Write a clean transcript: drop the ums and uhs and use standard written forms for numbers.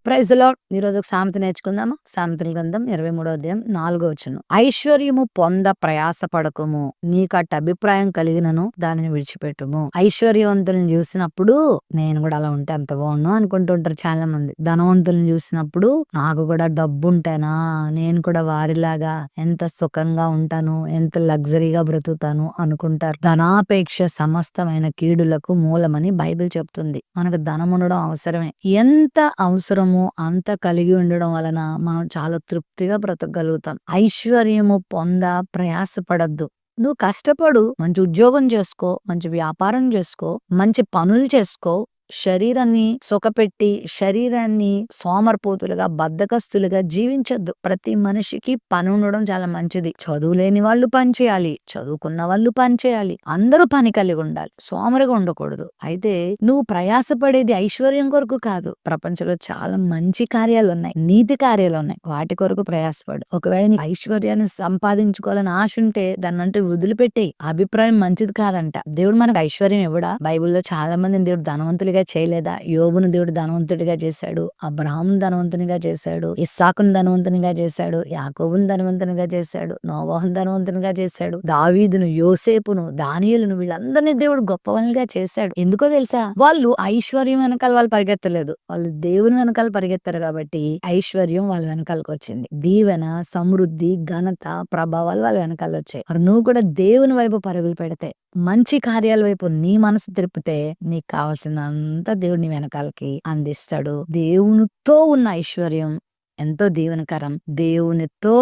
Praise lord. ఈ రోజు ఒక సామెత నేర్చుకుందామా? సామెతల గ్రంథం 23వ అధ్యాయం 4వ వచనం. ఐశ్వర్యము పొంద ప్రయాసపడకుము, నీకట్ట అభిప్రాయం కలిగినను దానిని విడిచిపెట్టుము. ఐశ్వర్యవంతులను చూసినప్పుడు నేను కూడా అలా ఉంటే అంత బాగుండు అనుకుంటుంటారు చాలా మంది. ధనవంతులను చూసినప్పుడు నాకు కూడా డబ్బు ఉంటేనా, నేను కూడా వారిలాగా ఎంత సుఖంగా ఉంటాను, ఎంత లగ్జరీగా బ్రతుకుతాను అనుకుంటారు. ధనాపేక్ష సమస్తమైన కీడులకు మూలమని బైబిల్ చెప్తుంది. మనకు ధనం ఉండడం అవసరమే. ఎంత అవసరమో అంత కలిగి ఉండడం వలన మనం చాలా తృప్తిగా బ్రతకగలుగుతాం. ఐశ్వర్యము పొంద ప్రయాసపడద్దు. నువ్వు కష్టపడు, మంచి ఉద్యోగం చేసుకో, మంచి వ్యాపారం చేసుకో, మంచి పనులు చేసుకో. శరీరాన్ని సుఖపెట్టి శరీరాన్ని సోమరిపోతులుగా బద్ధకస్తులుగా జీవించొద్దు. ప్రతి మనిషికి పని ఉండడం చాలా మంచిది. చదువు లేని వాళ్ళు పని చేయాలి, చదువుకున్న వాళ్ళు పని చేయాలి, అందరూ పని కలిగి ఉండాలి, సోమరిగా ఉండకూడదు. అయితే నువ్వు ప్రయాసపడేది ఐశ్వర్యం కొరకు కాదు. ప్రపంచంలో చాలా మంచి కార్యాలు ఉన్నాయి, నీతి కార్యాలు ఉన్నాయి, వాటి కొరకు ప్రయాసపడు. ఒకవేళ నీ ఐశ్వర్యాన్ని సంపాదించుకోవాలని ఆశ ఉంటే దాన్ని అంటే వదిలిపెట్టే. అభిప్రాయం మంచిది కాదంట. దేవుడు మనకు ఐశ్వర్యం ఇవ్వడా? బైబిల్లో చాలా మందిని దేవుడు ధనవంతులుగా చేయలేదా? యోబును దేవుడు ధనవంతుడిగా చేశాడు, అబ్రహామును ధనవంతునిగా చేశాడు, ఇస్సాకును ధనవంతునిగా చేశాడు, యాకోబును ధనవంతునిగా చేశాడు, నోవహును ధనవంతునిగా చేశాడు, దావీదును, యోసేపును, దానియేలును వీళ్ళందరినీ దేవుడు గొప్పవాళ్ళుగా చేశాడు. ఎందుకో తెలుసా? వాళ్ళు ఐశ్వర్యం వెనకాల వాళ్ళు పరిగెత్తలేదు, వాళ్ళు దేవుని వెనకాల పరిగెత్తారు కాబట్టి ఐశ్వర్యం వాళ్ళ వెనకాలకు వచ్చింది. దీవెన, సమృద్ధి, ఘనత, ప్రభావాలు వాళ్ళ వెనకాల వచ్చాయి. మరి నువ్వు కూడా దేవుని వైపు పరుగులు పెడితే, మంచి కార్యాల వైపు నీ మనసు తిరిపితే నీకు కావాల్సినంత దేవుడు నీ వెనకాలకి అందిస్తాడు. దేవునితో ఉన్న ఐశ్వర్యం ఎంతో దీవెనకరం. దేవునితో